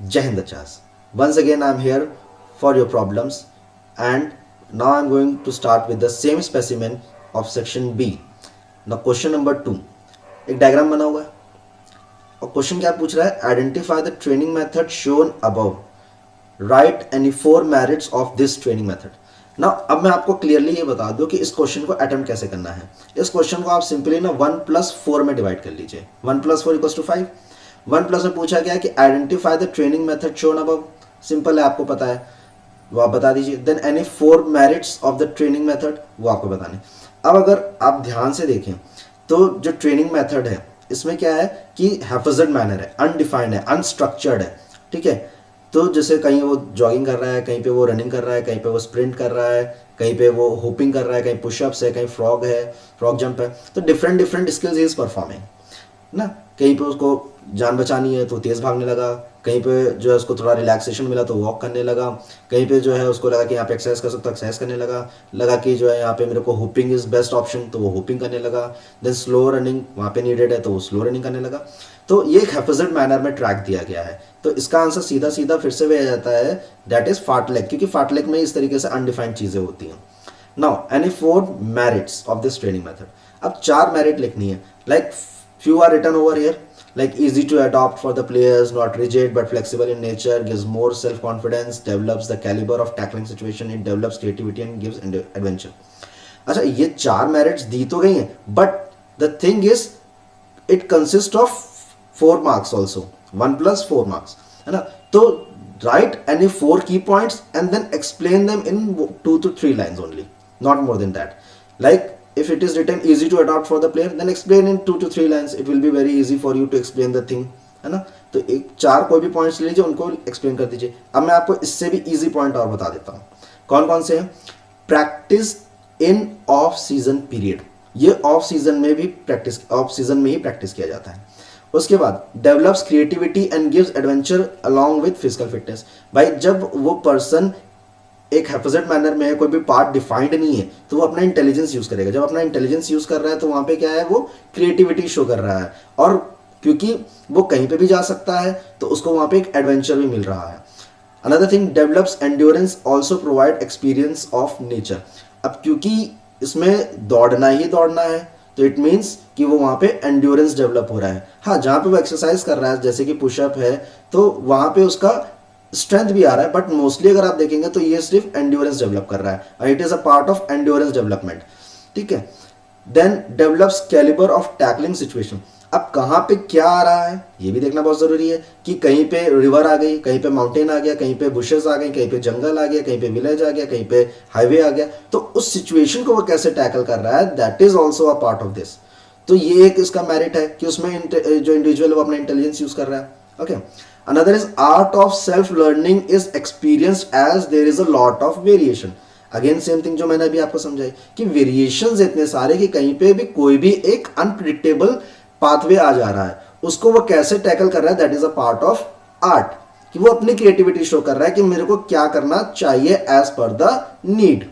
Jai Hind Chas. Once again, I'm here for your problems, and now I'm going to start with the same specimen of section B. Now, question number 2. एक diagram बना हुआ है और question क्या पूछ रहा है, identify the training method shown above, right any 4 merits of this training method. ना अब मैं आपको क्लियरली ये बता दूं कि इस क्वेश्चन को अटेम्प्ट कैसे करना है. इस क्वेश्चन को आप सिंपली ना 1+4 में डिवाइड कर लीजिए. 1+4 = 5. 1+ में पूछा गया कि identify the training method shown above. Simple है, आपको पता है, वो आप बता दीजिए. Then any 4 merits of the training method, वो आपको बताने. अब अगर आप ध्यान से देखें तो जो ट्रेनिंग मेथड है इसमें क्या है कि हैफजर्ड मैनर है, अनडिफाइंड है, अनस्ट्रक्चर्ड है. ठीक है, तो जैसे कहीं वो जॉगिंग कर रहा है, कहीं पे वो रनिंग कर रहा है, कहीं पे वो स्प्रिंट कर रहा है, कहीं पे वो होपिंग कर रहा है, कहीं पुशअप्स है, कहीं फ्रॉग है, फ्रॉग जंप है. तो different different skills is performing ना. कहीं पे उसको जान बचानी है तो तेज़ भागने लगा, कहीं पे जो है उसको थोड़ा रिलैक्सेशन मिला तो वॉक करने लगा, कहीं पे जो है उसको लगा कि यहाँ पे एक्सरसाइज कर सकता, एक्सरसाइज करने लगा कि जो है यहाँ पे मेरे को होपिंग इज़ बेस्ट ऑप्शन, तो वो होपिंग करने लगा. देन स्लो रनिंग वहाँ पे नीडेड है तो वो स्लो रनिंग करने लगा. तो ये एक हैफजर्ड मैनर में ट्रैक दिया गया है. तो इसका आंसर सीधा सीधा फिर से वह आ जाता है, दैट इज फार्टलेग, क्योंकि फार्टलेग में इस तरीके से अनडिफाइंड चीज़ें होती हैं. Now any 4 merits of this training method. अब 4 मेरिट लिखनी है. Like few are written over here, like easy to adopt for the players, not rigid but flexible in nature, gives more self confidence, develops the caliber of tackling situation, it develops creativity and gives adventure. अच्छा, ये 4 merits दी तो गई हैं, but the thing is it consist of 4 marks also, 1+4 marks है ना. तो write any 4 की points and then explain them in 2 to 3 lines only, not more than that. Like if it is written easy to adopt for the player, then explain in 2 to 3 lines. It will be very easy for you to explain the thing, है ना. तो एक 4 कोई भी points लीजिए, उनको explain कर दीजिए. अब मैं आपको इससे भी इजी पॉइंट और बता देता हूँ. कौन कौन से हैं. Practice in off season period, ये ऑफ सीजन में भी प्रैक्टिस, ऑफ सीजन में ही प्रैक्टिस किया जाता है. उसके बाद develops creativity and gives adventure along with physical fitness. भाई जब वो पर्सन एक हैफजर्ड मैनर में है, कोई भी पार्ट डिफाइंड नहीं है, तो वो अपना इंटेलिजेंस यूज करेगा. जब अपना इंटेलिजेंस यूज कर रहा है तो वहां पे क्या है, वो क्रिएटिविटी शो कर रहा है, और क्योंकि वो कहीं पे भी जा सकता है तो उसको वहां पे एक एडवेंचर भी मिल रहा है. Another thing, develops endurance, also provide experience of nature. अब क्योंकि इसमें दौड़ना ही दौड़ना है तो इट मीन्स कि वो वहां पे एंड्योरेंस डेवलप हो रहा है. हाँ, जहां पे वो एक्सरसाइज कर रहा है जैसे कि पुशअप है, तो वहां पे उसका स्ट्रेंथ भी आ रहा है, बट मोस्टली अगर आप देखेंगे तो ये सिर्फ एंड्योरेंस डेवलप कर रहा है. It is a part of endurance development. ठीक है. Then develops calibre of tackling situation. अब कहाँ पे क्या आ रहा है ये भी देखना बहुत जरूरी है, कि कहीं पे रिवर आ गई, कहीं पे माउंटेन आ गया, कहीं पे बुशेस आ गई, कहीं पे जंगल आ गया, कहीं पे विलेज आ गया, कहीं पे हाईवे आ गया. तो उस सिचुएशन को वो कैसे टैकल कर रहा है, that is also a part of this. तो ये एक इसका मेरिट है कि उसमें जो इंडिविजुअल वो अपना इंटेलिजेंस यूज कर रहा है. Okay. Another is art of self learning is experienced as there is a lot of variation. Again same thing जो मैंने अभी आपको समझाई कि वेरिएशंस इतने सारे कि कहीं पे भी कोई भी एक अनप्रिडिक्टेबल पाथवे आ जा रहा है, उसको वो कैसे टैकल कर रहा है, that is a part of art. कि वो अपनी क्रिएटिविटी शो कर रहा है कि मेरे को क्या करना चाहिए as per the need.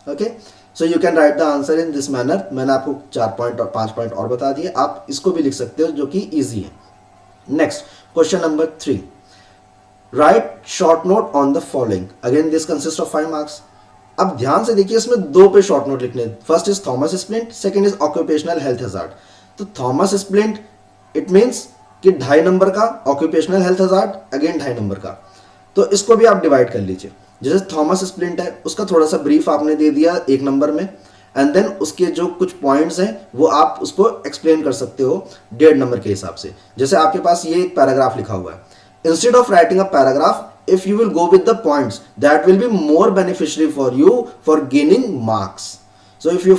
Okay. So you can write the answer in this manner. मैंने आपको 4 पॉइंट और 5 पॉइंट और बता दिए, आप इसको भी लिख सकते हो जो कि ईजी है. Next, question number 3. Right short note on the following. Again this consist of 5 marks. अब ध्यान से देखिए, इसमें 2 पे शॉर्ट नोट लिखने. First is Thomas splint, second is occupational health hazard. तो थॉमस स्प्लिंट इट मींस कि 2.5 नंबर का, occupational health hazard again 2.5 number का. तो इसको भी आप डिवाइड कर लीजिए. जैसे थॉमस स्प्लिंट है, उसका थोड़ा सा ब्रीफ आपने दे दिया 1 नंबर में, एंड देन उसके जो कुछ पॉइंट्स हैं वो आप उसको एक्सप्लेन कर सकते हो 1.5 नंबर के हिसाब से. जैसे आपके पास ये एक पैराग्राफ लिखा हुआ है. Instead of writing a paragraph, if you will go with the points, that will be more beneficiary for you for gaining marks. So if you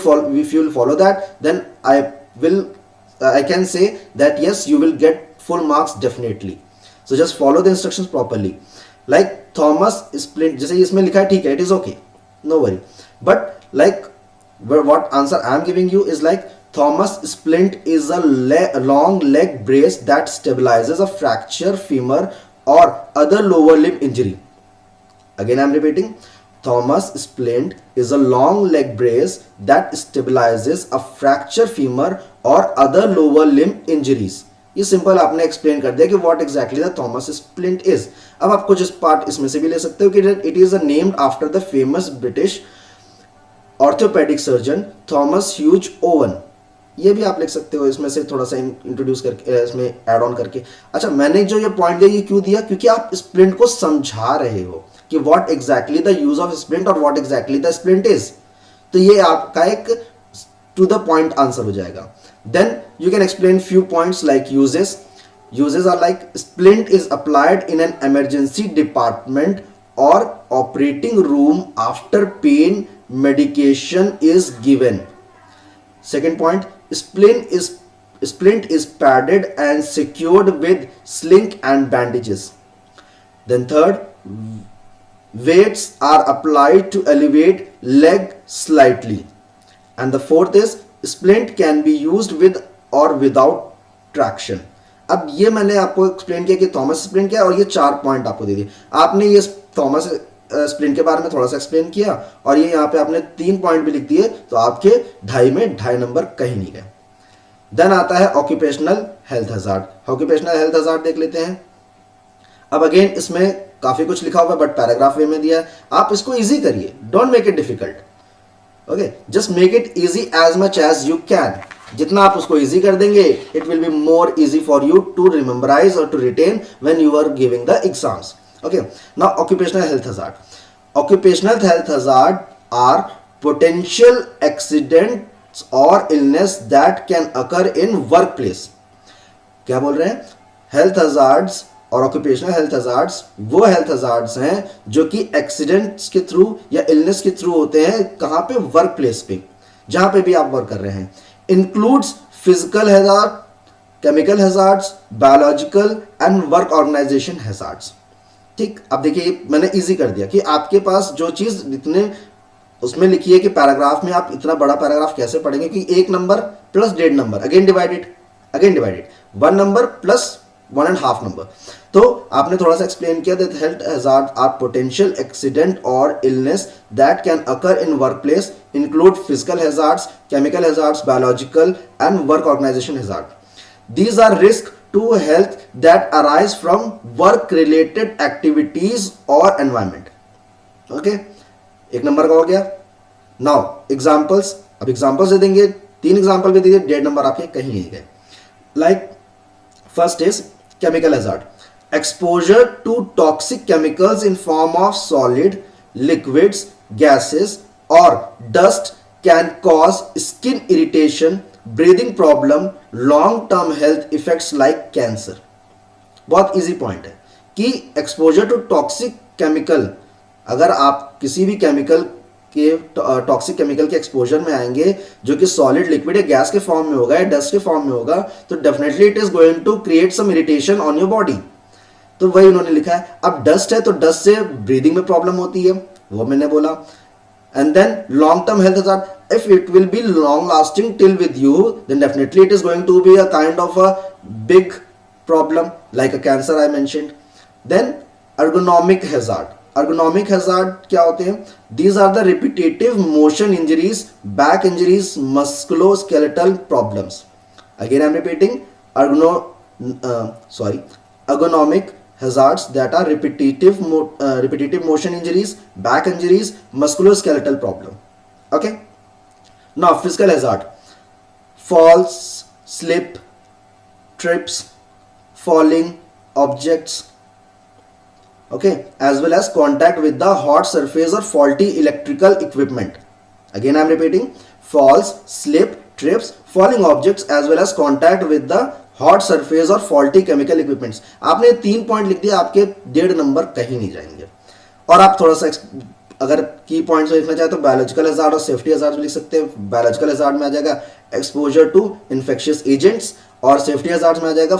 will follow that, then I can say that yes, you will get full marks definitely. So just follow the instructions properly. Like Thomas Splint, जैसे इसमें लिखा है, ठीक है, it is okay, no worry. But like what answer I am giving you is like Thomas splint is a long leg brace that stabilizes a fracture femur or other lower limb injury. Again I am repeating, Thomas splint is a long leg brace that stabilizes a fracture femur or other lower limb injuries. ये simple आपने explain कर दिया कि what exactly the Thomas splint is. अब आप कुछ part इसमें से भी ले सकते हो कि it is named after the famous British orthopaedic surgeon Thomas huge oven. ये भी आप लिख सकते हो इसमें से थोड़ा सा इंट्रोड्यूस करके, इसमें ऐड ऑन करके। अच्छा, मैंने जो ये पॉइंट दिया ये क्यों दिया, क्योंकि आप स्प्लिंट को समझा रहे हो कि what exactly the use of splint और what exactly the splint is. तो ये आपका एक टू द पॉइंट आंसर हो जाएगा। Then you can explain few points like uses. Uses are like splint is applied in an emergency department or operating room after pain medication is given. Second point, splint is padded and secured with sling and bandages. Then third, weights are applied to elevate leg slightly. And the fourth is splint can be used with or without traction. अब ये मैंने आपको explain किया कि Thomas splint क्या है, और ये 4 पॉइंट आपको दे दिए। आपने ये थॉमस स्प्लिंट के बारे में थोड़ा सा एक्सप्लेन किया और ये यहाँ पे आपने 3 पॉइंट भी लिख दिए, तो आपके 2.5 में 2.5 नंबर कहीं नहीं गए। देन आता है occupational health hazard. Occupational health hazard देख लेते हैं। अब अगेन इसमें काफी कुछ लिखा हुआ है बट पैराग्राफ वे में दिया है। आप इसको इजी करिए, don't make it difficult, okay, just make it easy as much as you can. जितना आप उसको इजी कर देंगे, it will be more easy for you to rememberize और to retain when you are giving the exams. Okay, now occupational health hazard. Occupational health hazard are potential accidents और illness that can occur in work place. क्या बोल रहे हैं? Health hazards और occupational health hazards वो health hazards हैं जो कि एक्सीडेंट्स के थ्रू या इलनेस के थ्रू होते हैं। कहां पे? वर्क प्लेस पे, जहां पे भी आप वर्क कर रहे हैं। includes physical hazard, chemical hazards, biological and work organization hazards। ठीक, अब देखिए मैंने इजी कर दिया कि आपके पास जो चीज इतने उसमें लिखी है कि पैराग्राफ में आप इतना बड़ा पैराग्राफ कैसे पढ़ेंगे कि 1 number plus 1.5 number again divided 1 number plus 1.5 number. तो आपने थोड़ा सा एक्सप्लेन किया that health hazard are potential accident और illness that can occur in workplace, include physical hazards, chemical hazards, biological and work organization hazard. These are risk to health that arise from work related activities और environment. Okay, 1 number का हो गया। Now examples, अब examples दे देंगे, 3 example भी दीजिए, 1.5 number आपके कहीं नहीं गए। Like first is chemical hazard. Exposure to toxic chemicals in form of solid, liquids, gases or dust can cause skin irritation, breathing problem, long-term health effects like cancer. बहुत easy point है कि exposure to toxic chemical, अगर आप किसी भी chemical के toxic chemical के exposure में आएंगे जो कि सॉलिड, लिक्विड या गैस के फॉर्म में होगा या डस्ट के फॉर्म में होगा, तो definitely it is going to create some irritation on your body. तो वही उन्होंने लिखा है। अब डस्ट है तो डस्ट से ब्रीदिंग में प्रॉब्लम होती है, वो मैंने बोला। And then long term health hazard, if it will be long lasting till with you, then definitely it is going to be a kind of a big problem like a cancer I mentioned. Then ergonomic hazard. Ergonomic hazard क्या होते हैं? These are the repetitive motion injuries, back injuries, musculoskeletal problems. Again I am repeating, ergonomic hazards that are repetitive motion injuries, back injuries, musculoskeletal problem. Okay. Now physical hazard, falls, slip, trips, falling objects, okay, as well as contact with the hot surface or faulty electrical equipment. Again I am repeating, falls, slip, trips, falling objects as well as contact with the hot surface or faulty chemical equipments. आपने 3 point लिख दिया, आपके 1.5 number कहीं नहीं जाएंगे। और आप थोड़ा सा अगर की पॉइंट्स लिखना चाहे तो बायोलॉजिकल हजार्ड और सेफ्टी हजार्ड लिख सकते हैं। बायोलॉजिकल हजार्ड में आ जाएगा एक्सपोजर टू इन्फेक्शियस एजेंट्स, और सेफ्टी हजार्ड में आ जाएगा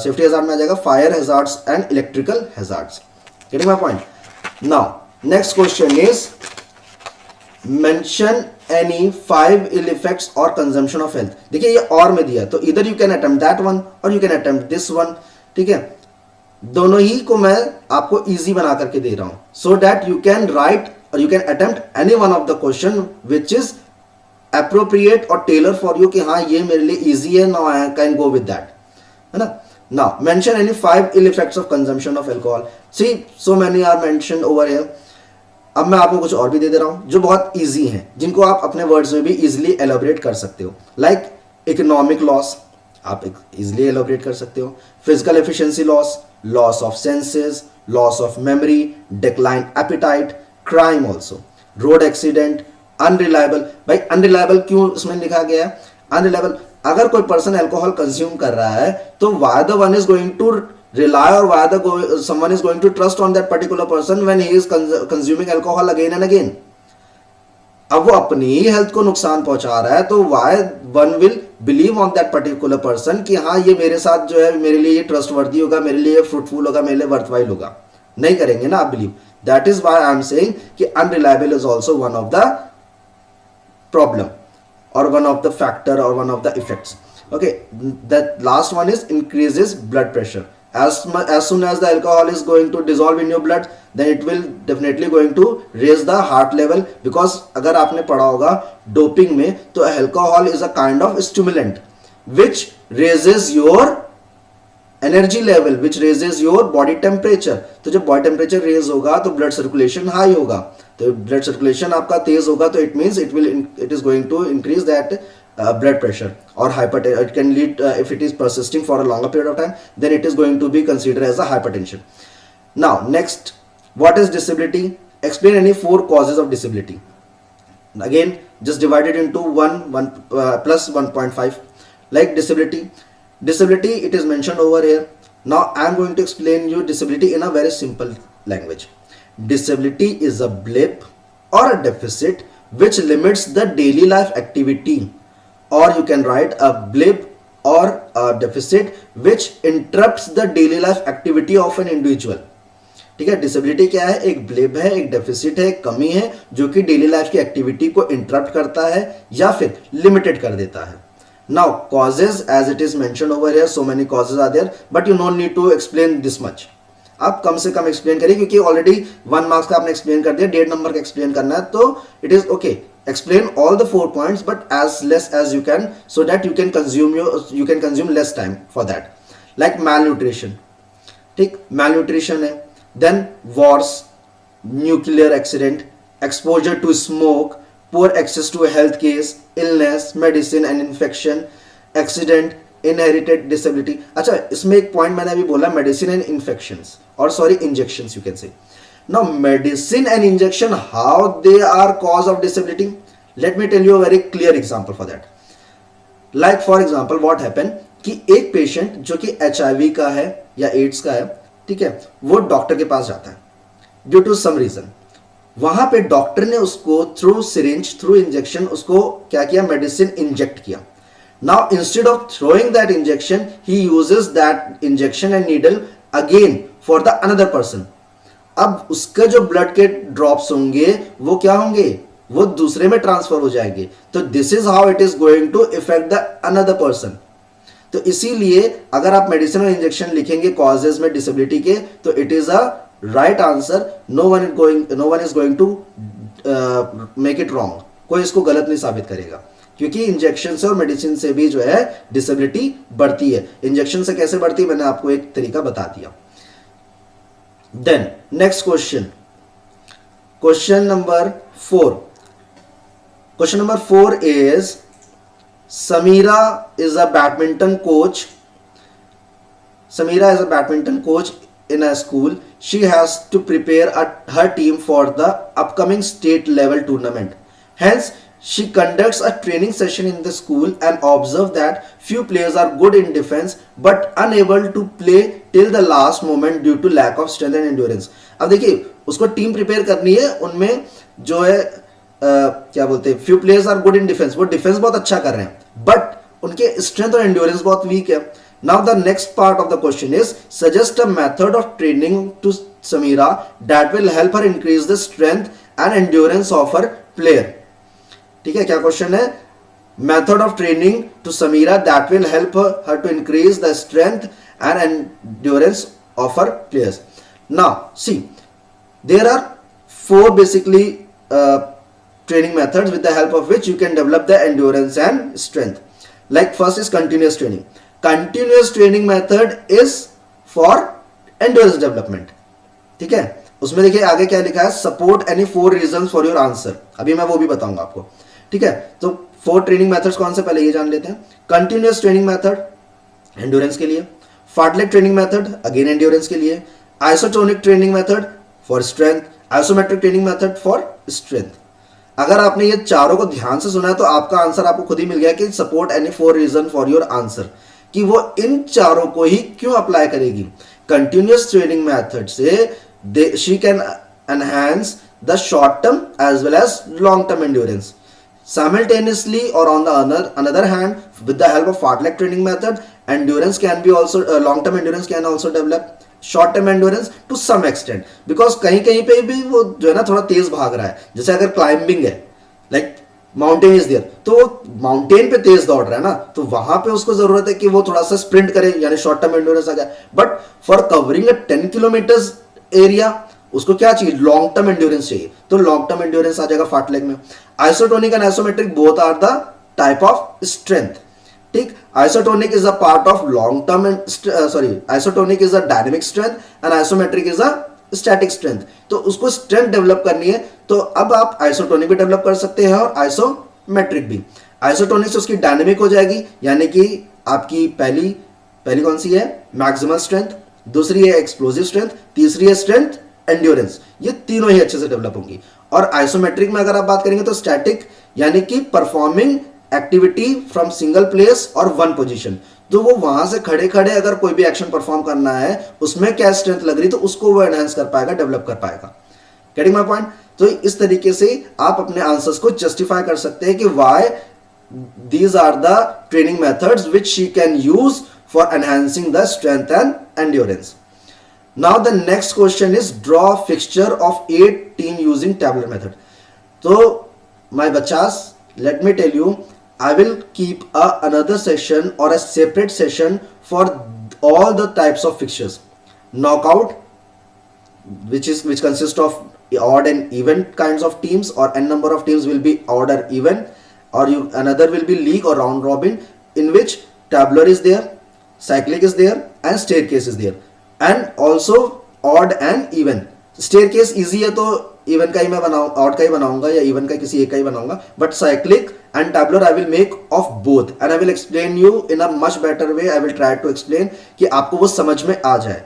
सेफ्टी हजार्ड में आ जाएगा fire hazards and electrical hazards. Getting my point? Now next question is mention any 5 ill effects और कंजम्पशन ऑफ हेल्थ। देखिए ये और में दिया, तो इधर you can attempt that one और you can attempt this one. ठीक है, दोनों ही को मैं आपको इजी बना करके दे रहा हूं, so that you can write और you can attempt any one of the question which is appropriate और टेलर फॉर यू कि हाँ ये मेरे लिए इजी है, now I can go with that, है ना. Now mention any 5 ill effects of consumption of alcohol. See so many are mentioned over here. अब मैं आपको कुछ और भी दे रहा हूं जो बहुत इजी हैं, जिनको आप अपने वर्ड्स में भी इजीली एलोबरेट कर सकते हो. लाइक इकोनॉमिक लॉस, आप इजीली एलोबरेट कर सकते हो. Physical efficiency loss, loss of senses, loss of memory, decline appetite, crime also, road accident, unreliable. भाई अनरिलायबल क्यों इसमें लिखा गया है? अनरिलायबल, अगर कोई पर्सन अल्कोहल कंज्यूम कर रहा है तो why the one is going to rely or why the someone is going to trust on that particular person when he is consuming alcohol again and again. अब वो अपनी ही health को नुकसान पहुंचा रहा है तो why one will believe on that particular person कि हाँ ये मेरे साथ जो है मेरे लिए ये ट्रस्टवर्दी होगा, मेरे लिए फ्रूटफुल होगा, मेरे लिए वर्थवाइल होगा. नहीं करेंगे ना आप believe. That is why I am saying कि unreliable is also one of the problem or one of the factor or one of the effects. Okay, that last one is increases blood pressure. As soon as the alcohol is going to dissolve in your blood, then it will definitely going to raise the heart level, because अगर आपने पढ़ा होगा doping में तो alcohol is a kind of stimulant which raises your energy level, which raises your body temperature. तो जब body temperature raise होगा तो ब्लड सर्कुलेशन हाई होगा, तो ब्लड सर्कुलेशन आपका तेज होगा तो it means it is going to increase that blood pressure or hypertension. It can lead if it is persisting for a longer period of time, then it is going to be considered as a hypertension. Now next, what is disability? Explain any 4 causes of disability. Again just divide it into 1 plus 1.5. Like disability, it is mentioned over here. Now I am going to explain you disability in a very simple language. Disability is a blip or a deficit which limits the daily life activity, or you can write a blip or a deficit which interrupts the daily life activity of an individual. ठीक है, disability क्या है? एक blip है, एक deficit है, एक कमी है जो कि डेली लाइफ की एक्टिविटी को इंटरप्ट करता है या फिर लिमिटेड कर देता है. Now causes, as it is mentioned over here, so many causes are there, but you don't need to explain this much. आप कम से कम एक्सप्लेन करिए क्योंकि ऑलरेडी 1 मार्क्स का आपने एक्सप्लेन कर दिया, 1.5 नंबर का एक्सप्लेन करना है, तो it is okay. Explain all the 4 points but as less as you can, so that you can consume less time for that. Like malnutrition, ठीक, malnutrition है. Then wars, nuclear accident, exposure to smoke, poor access to health case, illness, medicine and infection, accident, inherited disability. अच्छा, इसमें एक point मैंने अभी बोला, medicine and infections और sorry injections, you can say. Now medicine and injection, how they are cause of disability? Let me tell you a very clear example for that. Like for example what happen कि एक patient जो कि HIV का है या ads का है, ठीक है, वो डॉक्टर के पास जाता है ड्यू टू सम रीजन. वहां पे डॉक्टर ने उसको थ्रू सिरिंज, थ्रू इंजेक्शन उसको क्या किया? मेडिसिन इंजेक्ट किया. Now instead of throwing that injection, he uses that injection and needle again for the another person. अब उसके जो ब्लड के ड्रॉप्स होंगे वो क्या होंगे? वो दूसरे में ट्रांसफर हो जाएंगे. तो this is how it is going to effect the another person. तो इसीलिए अगर आप मेडिसिन और इंजेक्शन लिखेंगे कॉजेज में डिसेबिलिटी के, तो it is a right answer. No one is going to make it wrong. कोई इसको गलत नहीं साबित करेगा क्योंकि इंजेक्शन से और मेडिसिन से भी जो है डिसेबिलिटी बढ़ती है. इंजेक्शन से कैसे बढ़ती है मैंने आपको एक तरीका बता दिया. Then next question number 4. Question number 4 is Samira is a badminton coach. Samira is a badminton coach in a school. She has to prepare her team for the upcoming state level tournament. Hence, she conducts a training session in the school and observes that few players are good in defense but unable to play till the last moment due to lack of strength and endurance. अब देखिए उसको team prepare करनी है, उनमें जो है क्या बोलते हैं, few players are good in defence, वो डिफेंस बहुत अच्छा कर रहे हैं बट उनके स्ट्रेंथ और एंड्योरेंस बहुत वीक है. Now the next part of the question is suggest a method of training to Samira that will help her increase the strength and endurance of her player. ठीक है, क्या क्वेश्चन है? Method of training to Samira that will help her to increase the strength and endurance of her players. Now see, there are 4 basically training methods with the help of which you can develop the endurance and strength. Like first is continuous training. Continuous training method is for endurance development. ठीक है, उसमें देखिए आगे क्या लिखा है, support any 4 reasons for your answer. अभी मैं वो भी बताऊंगा आपको. ठीक है, तो 4 ट्रेनिंग मेथड्स कौन से पहले ये जान लेते हैं. कंटिन्यूअस ट्रेनिंग मेथड एंड्योरेंस के लिए, फार्टलेट ट्रेनिंग मेथड अगेन एंड्योरेंस के लिए, isotonic training method for strength, isometric training method for strength. अगर आपने ये चारों को ध्यान से सुना है तो आपका आंसर आपको खुद ही मिल गया कि support any 4 reason for your answer, कि वो इन चारों को ही क्यों अप्लाई करेगी. कंटिन्यूअस ट्रेनिंग मेथड से she can enhance the short term as well as long term endurance. Simultaneously or on the another hand, with the help of fartlek training method, endurance can be also long-term endurance can also develop, short-term endurance to some extent, because कहीं कहीं पे भी वो जो है ना थोड़ा तेज भाग रहा है. जैसे अगर क्लाइंबिंग है, लाइक माउंटेन इज देयर, तो वो माउंटेन पे तेज दौड़ रहा है ना, तो वहां पे उसको जरूरत है कि वो थोड़ा सा स्प्रिंट करे, यानी शॉर्ट टर्म एंड्योरेंस आ जाए. But for covering a 10 kilometre area उसको क्या चाहिए, लॉन्ग टर्म एंड्योरेंस चाहिए. तो लॉन्ग टर्म एंड्योरेंस आ जाएगा फार्टलेक में. Isotonic and isometric both are the type of strength. ठीक, isotonic is a part of long term and isotonic is a dynamic strength and isometric is a static strength. तो उसको strength develop करनी है तो अब आप isotonic भी develop कर सकते हैं और आइसोमेट्रिक भी. आइसोटोनिक से उसकी डायनेमिक हो जाएगी, यानी कि आपकी पहली कौन सी है, मैक्सिमम स्ट्रेंथ, दूसरी है एक्सप्लोसिव स्ट्रेंथ, तीसरी है स्ट्रेंथ एंड्योरेंस. ये तीनों ही अच्छे से डेवलप होंगी. और आइसोमेट्रिक में अगर आप बात करेंगे तो स्टैटिक, यानी कि performing activity from single place और वन पोजीशन. तो वो वहां से खड़े खड़े अगर कोई भी एक्शन परफॉर्म करना है, उसमें क्या स्ट्रेंथ लग रही तो उसको वो एनहांस कर पाएगा, डेवलप कर पाएगा. Getting my point. तो इस तरीके से आप अपने आंसर्स को जस्टिफाई कर सकते हैं कि why these are the training methods which she can use for enhancing the strength and endurance. Now the next question is draw a fixture of 8 team using tabular method. So my bachas, let me tell you, I will keep another session or a separate session for all the types of fixtures. Knockout, which consists of odd and even kinds of teams, or n number of teams will be odd or even, or another will be league or round robin, in which tabular is there, cyclic is there and staircase is there. And also odd and even. Staircase easy है तो even का ही मैं odd का ही बनाऊंगा या even का किसी एक का ही बनाऊंगा. But cyclic and tabular I will make of both and I will explain you in a much better way. I will try to explain कि आपको वो समझ में आ जाए.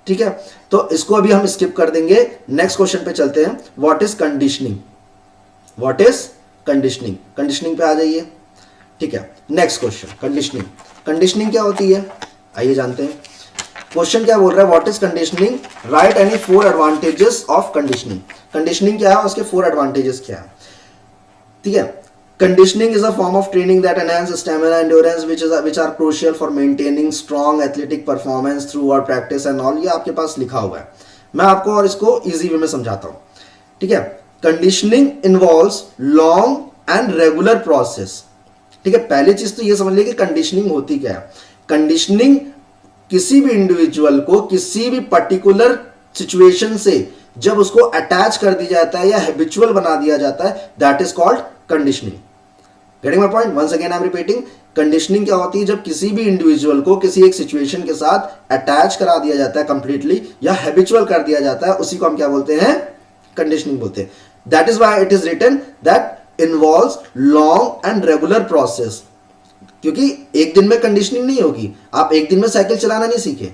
ठीक है, तो इसको अभी हम स्किप कर देंगे. नेक्स्ट क्वेश्चन पे चलते हैं. What is conditioning. What is conditioning. Conditioning पे आ जाइए. ठीक है, नेक्स्ट क्वेश्चन कंडीशनिंग. कंडीशनिंग क्या होती है आइए जानते हैं. क्वेश्चन क्या बोल रहा है, what is conditioning, right any 4 advantages of conditioning. Conditioning क्या है, उसके 4 एडवांटेजेस क्या है. ठीक है, conditioning is a form of training that enhance stamina endurance which are crucial for maintaining strong athletic performance through our practice and all. ये आपके पास लिखा हुआ है, मैं आपको और इसको इजी वे में समझाता हूं. ठीक है, conditioning involves long and regular process. ठीक है, पहली चीज तो ये समझ लीजिए कि कंडीशनिंग होती क्या है. कंडीशनिंग किसी भी इंडिविजुअल को किसी भी पर्टिकुलर सिचुएशन से जब उसको अटैच कर दिया जाता है या हैबिचुअल बना दिया जाता है, that is called conditioning. Getting my point. Once again I am repeating. Conditioning क्या होती है, जब किसी भी इंडिविजुअल को किसी एक सिचुएशन के साथ अटैच करा दिया जाता है कंप्लीटली, या हैबिचुअल कर दिया जाता है, उसी को हम क्या बोलते हैं, कंडीशनिंग बोलते हैं. That is why it is written that involves long and regular process. क्योंकि एक दिन में कंडीशनिंग नहीं होगी. आप एक दिन में साइकिल चलाना नहीं सीखे.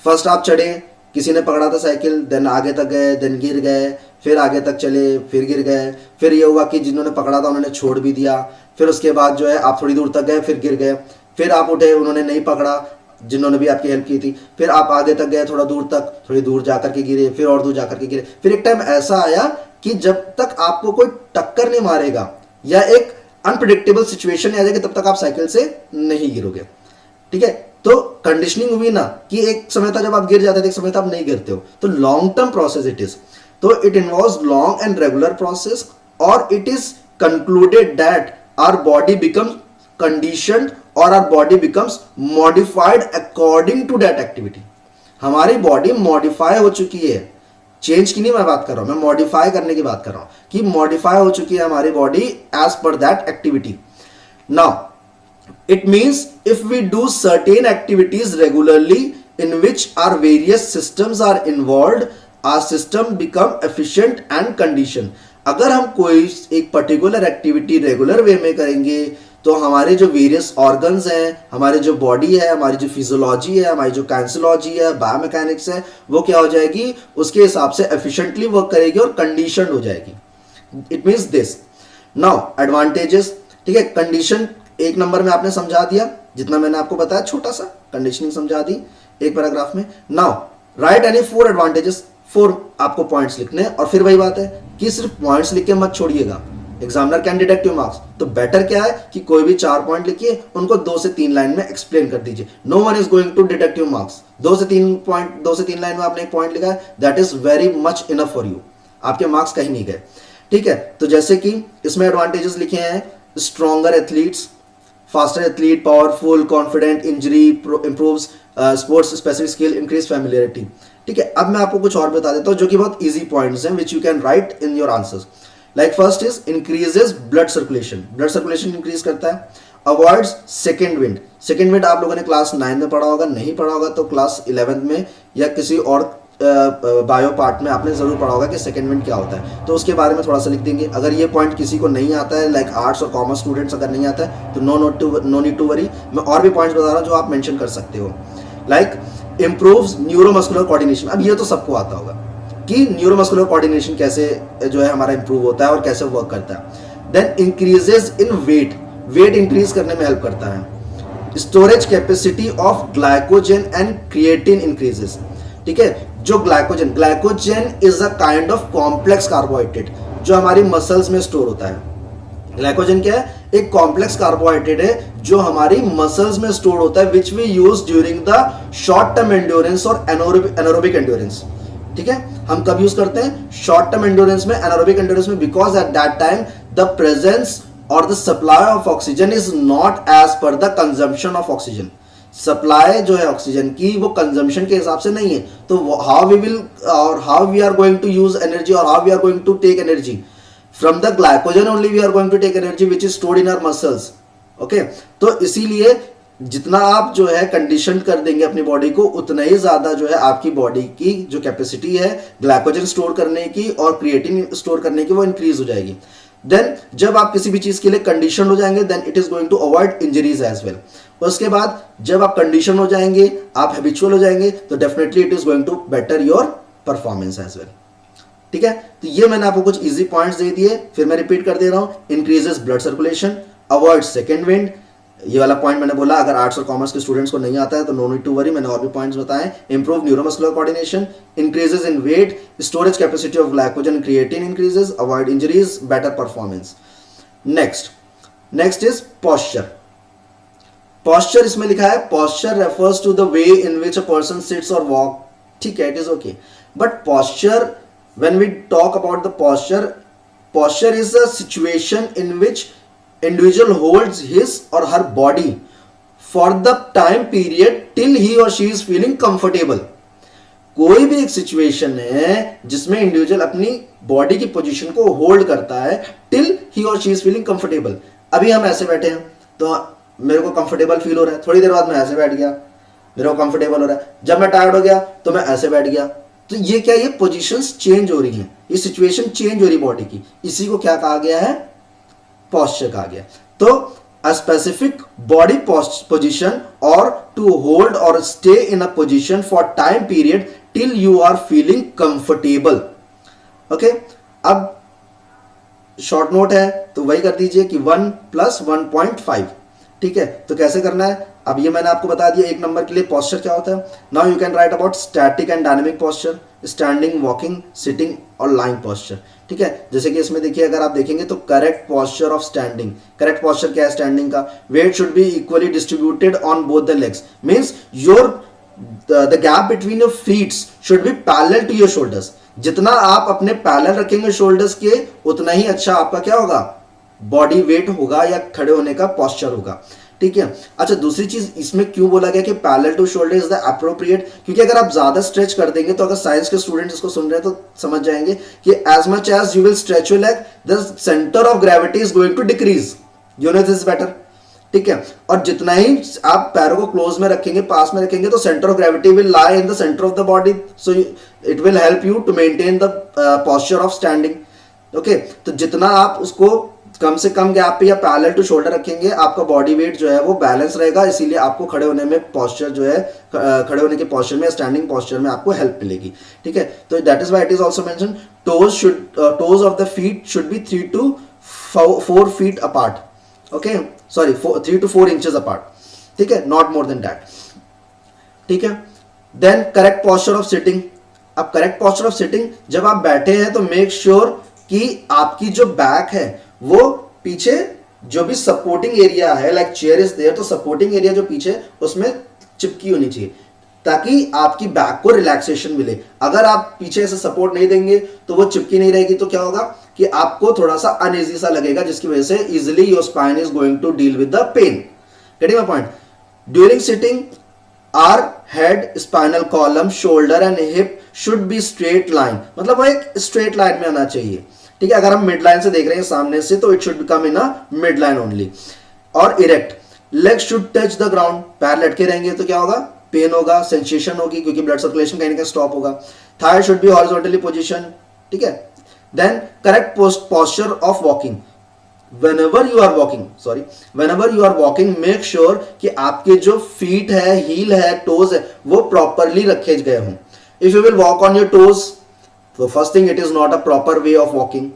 फर्स्ट आप चढ़े, किसी ने पकड़ा था साइकिल, देन आगे तक गए, देन गिर गए, फिर आगे तक चले, फिर गिर गए, फिर ये हुआ कि जिन्होंने पकड़ा था उन्होंने छोड़ भी दिया, फिर उसके बाद जो है आप थोड़ी दूर तक गए, फिर गिर गए, फिर आप उठे, उन्होंने नहीं पकड़ा जिन्होंने भी आपकी हेल्प की थी, फिर आप आगे तक गए थोड़ा दूर तक, थोड़ी दूर जाकर के गिरे, फिर और दूर जाकर के गिरे. फिर एक टाइम ऐसा आया कि जब तक आपको कोई टक्कर नहीं मारेगा या एक अनप्रिडिक्टेबल सिचुएशन आ जाएगी, तब तक आप साइकिल से नहीं गिरोगे. ठीक है, तो कंडीशनिंग हुई ना कि एक समय था जब आप गिर जाते थे, एक समय था आप नहीं गिरते हो. तो long term process it is. तो it involves long and regular process, और it is concluded that our body becomes conditioned और our body becomes modified according to that activity. हमारी बॉडी मॉडिफाई हो चुकी है चेंज की नहीं मैं बात कर रहा हूं, मैं मॉडिफाई करने की बात कर रहा हूं कि मॉडिफाई हो चुकी है हमारी body as per that activity. Now it means if we do certain activities regularly in which our various systems are involved, our system become efficient and conditioned. अगर हम कोई एक पर्टिकुलर एक्टिविटी रेगुलर वे में करेंगे तो हमारे जो various organs हैं, हमारी जो बॉडी है, हमारी जो फिजियोलॉजी है, हमारी जो कैंसोलॉजी है, बायोमैकेनिक्स है, वो क्या हो जाएगी, उसके हिसाब से एफिशिएंटली वर्क करेगी और कंडीशन हो जाएगी. It means this. Now advantages. ठीक है, कंडीशन एक नंबर में आपने समझा दिया, जितना मैंने आपको बताया छोटा सा कंडीशनिंग समझा दी एक पैराग्राफ में. Now right any 4 advantages. 4 आपको पॉइंट्स लिखने हैं और फिर वही बात है कि सिर्फ पॉइंट्स लिख के मत छोड़िएगा, examiner can deduct your marks. तो बेटर क्या है कि कोई भी 4 पॉइंट लिखिए, उनको 2 से 3 लाइन में एक्सप्लेन कर दीजिए. No one is going to deduct your marks. 2 से 3 लाइन में आपने एक पॉइंट लिखा है, that is very much enough for you. आपके मार्क्स कहीं नहीं गए. ठीक है, तो जैसे कि इसमें एडवांटेजेस लिखे हैं, stronger athletes, faster athlete, powerful, confident, injury improves sports specific skill, increase familiarity. ठीक है, अब मैं आपको कुछ और बता देता हूँ जो कि बहुत easy points हैं which you can write in your answers. Like first is increases blood circulation. Blood circulation increase करता है. Avoids second wind. Second wind आप लोगों ने क्लास 9 में पढ़ा होगा, नहीं पढ़ा होगा तो क्लास 11 में या किसी और बायो पार्ट में आपने जरूर पढ़ा होगा कि सेकंड विंड क्या होता है, तो उसके बारे में थोड़ा सा लिख देंगे. अगर ये पॉइंट किसी को नहीं आता है, लाइक आर्ट्स और कॉमर्स स्टूडेंट्स अगर नहीं आता है तो नो नीड टू वरी. मैं और भी पॉइंट्स बता रहा हूँ जो आप मेंशन कर सकते हो. Like improves neuromuscular coordination. अब ये तो सबको आता होगा कि न्यूरोमस्कुलर कोऑर्डिनेशन कैसे जो है हमारा इंप्रूव होता है और कैसे वर्क करता है. Then increases in weight. Weight increase करने में हेल्प करता है. Storage capacity of glycogen and creatine increases. ठीक है, जो glycogen is a kind of complex carbohydrate जो हमारी मसल्स में स्टोर होता है. ग्लाइकोजन क्या है, एक कॉम्प्लेक्स कार्बोहाइड्रेट है जो हमारी मसल्स में स्टोर होता है, which we use during the short term endurance और एनारोबिक एंड्योरेंस. ठीक है, हम कब यूज करते हैं, शॉर्ट टर्म एंड्योरेंस में, एनारोबिक एंड्योरेंस में, because at that time the presence और the supply of oxygen is not as per the consumption of oxygen. Supply जो है ऑक्सीजन की वो कंजम्पशन के हिसाब से नहीं है. तो हाउ वी विल और how we are going to use energy और how we are going to take energy from the glycogen only. We are going to take energy which is stored in our muscles. Okay, तो इसीलिए जितना आप जो है condition कर देंगे अपनी बॉडी को, उतना ही ज्यादा जो है आपकी बॉडी की जो कैपेसिटी है ग्लाइकोजन स्टोर करने की और क्रिएटिन स्टोर करने की वो इंक्रीज हो जाएगी. देन जब आप किसी भी चीज के लिए कंडीशन हो जाएंगे, then it is going to avoid injuries as well. उसके बाद जब आप कंडीशन हो जाएंगे, आप हैबिचुअल हो जाएंगे, तो definitely it is going to better your performance as well. ठीक है, तो ये मैंने आपको कुछ इजी पॉइंट्स दे दिए, फिर मैं रिपीट कर दे रहा हूं. Increases blood circulation, avoid second wind. ये वाला पॉइंट मैंने बोला, अगर आर्ट्स और कॉमर्स के स्टूडेंट्स को नहीं आता है तो नो नीड टू वरी, मैंने और भी पॉइंट्स बताए. Improve neuromuscular coordination, increases in weight, storage capacity of glycogen, creatine increases, avoid injuries, better performance. Next is posture. Posture इसमें लिखा है, posture refers to the way in which a person sits और walk. ठीक है, it is okay, but posture, when we talk about the posture is a situation in which individual holds his or her body for the time period till he or she is feeling comfortable. कोई भी एक situation है जिसमें individual अपनी body की position को hold करता है टिल ही और शी इज फीलिंग कंफर्टेबल. अभी हम ऐसे बैठे हैं तो मेरे को कंफर्टेबल फील हो रहा है, थोड़ी देर बाद मैं ऐसे बैठ गया, मेरे को कंफर्टेबल हो रहा है. जब मैं टायर्ड हो गया तो मैं ऐसे बैठ गया. तो ये क्या, ये पोजीशंस चेंज हो रही हैं, ये सिचुएशन चेंज हो रही बॉडी की. इसी को क्या कहा गया है, पॉस्चर कहा गया. तो अ स्पेसिफिक बॉडी पोजीशन और टू होल्ड और stay in a position for time period till you are feeling comfortable. Okay, अब शॉर्ट नोट है तो वही कर दीजिए कि 1 + 1.5. ठीक है, तो कैसे करना है, अब ये मैंने आपको बता दिया. एक नंबर के लिए पॉस्चर क्या होता है. Now you can write about static and dynamic posture, standing, walking, sitting और लाइंग पॉस्चर. ठीक है, जैसे कि इसमें देखिए, अगर आप देखेंगे तो correct posture of standing. Correct posture क्या है स्टैंडिंग का, weight should be equally distributed on both the legs. Means your the gap between your feets should be parallel to your shoulders. जितना आप अपने पैरेलल रखेंगे शोल्डर्स के, उतना ही अच्छा आपका क्या होगा, बॉडी वेट होगा या खड़े होने का पॉस्चर होगा. ठीक है। अच्छा, दूसरी चीज इसमें क्यों बोला गया कि parallel to shoulder is the appropriate, क्योंकि अगर आप ज्यादा स्ट्रेच कर देंगे तो अगर साइंस के स्टूडेंट इसको सुन रहे हैं तो समझ जाएंगे कि as much as you will stretch your leg the centre of gravity is going to decrease, you know this better, ठीक है। और जितना ही आप पैरों को क्लोज में रखेंगे, पास में रखेंगे, तो centre of gravity will lie in the centre of the body, so it will help you to maintain the posture of standing, okay. तो जितना आप उसको कम से कम गैप पे या पैरेलल टू शोल्डर रखेंगे, आपका बॉडी वेट जो है वो बैलेंस रहेगा, इसीलिए आपको खड़े होने में पोस्चर जो है, खड़े होने के पोस्चर में, स्टैंडिंग पोस्चर में आपको हेल्प मिलेगी, ठीक है। तो that is why it is also mention toes of the feet should be 3 to 4 feet apart, okay, sorry 3 to 4 inches apart, ठीक है, नॉट मोर देन दैट, ठीक है। Then correct posture of sitting. अब correct posture of sitting, जब आप बैठे हैं तो मेक श्योर कि आपकी जो बैक है वो पीछे जो भी सपोर्टिंग एरिया है, लाइक चेयर इज देयर, तो सपोर्टिंग एरिया जो पीछे उसमें चिपकी होनी चाहिए ताकि आपकी बैक को रिलैक्सेशन मिले। अगर आप पीछे से सपोर्ट नहीं देंगे तो वो चिपकी नहीं रहेगी, तो क्या होगा कि आपको थोड़ा सा अनइजी सा लगेगा, जिसकी वजह से easily your spine is going to deal with the pain. Getting my point? During sitting our head, spinal column, shoulder and hip should be straight line, मतलब वो एक स्ट्रेट लाइन में आना चाहिए, ठीक है। अगर हम मिड लाइन से देख रहे हैं सामने से तो it should become in a mid line only. और erect, leg should touch the ground, पैर लटके रहेंगे तो क्या होगा, पेन होगा, सेंसेशन होगी, क्योंकि ब्लड सर्कुलेशन कहीं ना कहीं स्टॉप होगा। Thigh should be horizontally position, ठीक है। Then correct posture of walking, whenever you are walking make sure कि आपके जो फीट है, हील है, टोज है, वो प्रॉपरली रखे गए हों। If you will walk on your toes, so first thing, it is not a proper way of walking.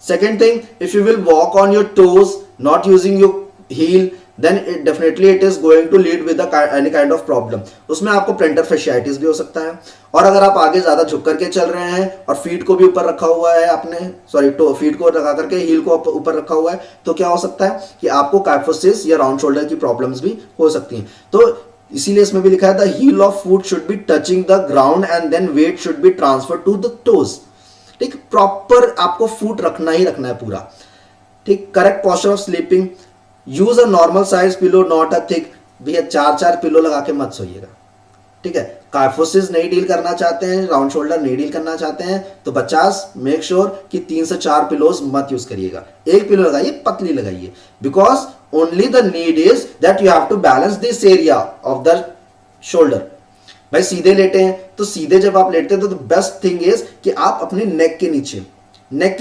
Second thing, if you will walk on your toes not using your heel, then it is going to lead with any kind of problem. उसमें आपको plantar fasciitis भी हो सकता है। और अगर आप आगे ज्यादा झुक करके चल रहे हैं और फीट को भी ऊपर रखा हुआ है आपने, फीट को रखा करके हील को ऊपर रखा हुआ है, तो क्या हो सकता है कि आपको काइफोसिस या राउंड शोल्डर की प्रॉब्लम्स भी हो सकती हैं। तो इसीलिए इसमें भी लिखा है the heel of foot should be touching the ground and then weight should be transfer to the toes, ठीक। प्रॉपर आपको फुट रखना ही रखना है पूरा, ठीक। Correct posture of sleeping, use a normal size pillow not a thick, भैया 4 pillow लगा के मत सोइएगा, ठीक है। काइफोसिस नहीं डील करना चाहते हैं, राउंड शोल्डर नहीं डील करना चाहते हैं, तो 50 मेक श्योर कि 3 से 4 पिलोज मत यूज करिएगा, 1 पिलो लगाइए, पतली लगाइए, because only the need is that you have to balance this area of the shoulder। भाई सीधे लेटे हैं तो सीधे जब आप लेटते हैं तो बेस्ट थिंग इज कि आप अपने नेक के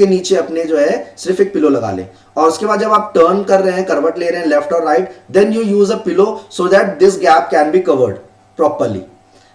नीचे अपने जो है सिर्फ एक पिलो लगा लें, और उसके बाद जब आप टर्न कर रहे हैं, करवट ले रहे हैं लेफ्ट और right, then you use a pillow so that this gap can be covered properly,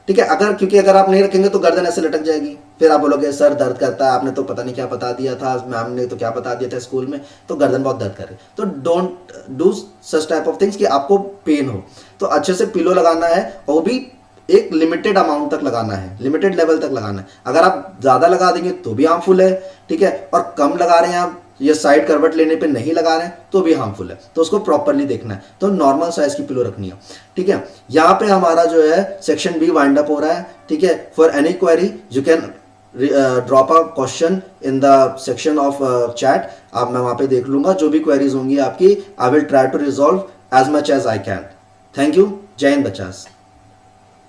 ठीक है। क्योंकि अगर आप नहीं रखेंगे तो गर्दन ऐसे लटक जाएगी, फिर आप बोलोगे सर दर्द करता है, आपने तो पता नहीं क्या बता दिया था, मैम ने तो क्या बता दिया था स्कूल में, तो गर्दन बहुत दर्द कर रही है। तो don't do such type of things कि आपको पेन हो। तो अच्छे से पिलो लगाना है, और वो भी एक लिमिटेड अमाउंट तक लगाना है, लिमिटेड लेवल तक लगाना है। अगर आप ज्यादा लगा देंगे तो भी हार्मफुल है, ठीक है, और कम लगा रहे हैं आप, ये साइड करवट लेने पे नहीं लगा रहे हैं तो भी हार्मफुल है, तो उसको प्रॉपरली देखना है। तो नॉर्मल साइज की पिलो रखनी है, ठीक है। यहाँ पे हमारा जो है सेक्शन बी वाइंड अप हो रहा है, ठीक है। For any query you can drop a question in the section of chat, आप मैं वहां पे देख लूंगा, जो भी क्वेरीज होंगी आपकी, I will try to resolve as much as I can. Thank you, जय हिंद बच्चास।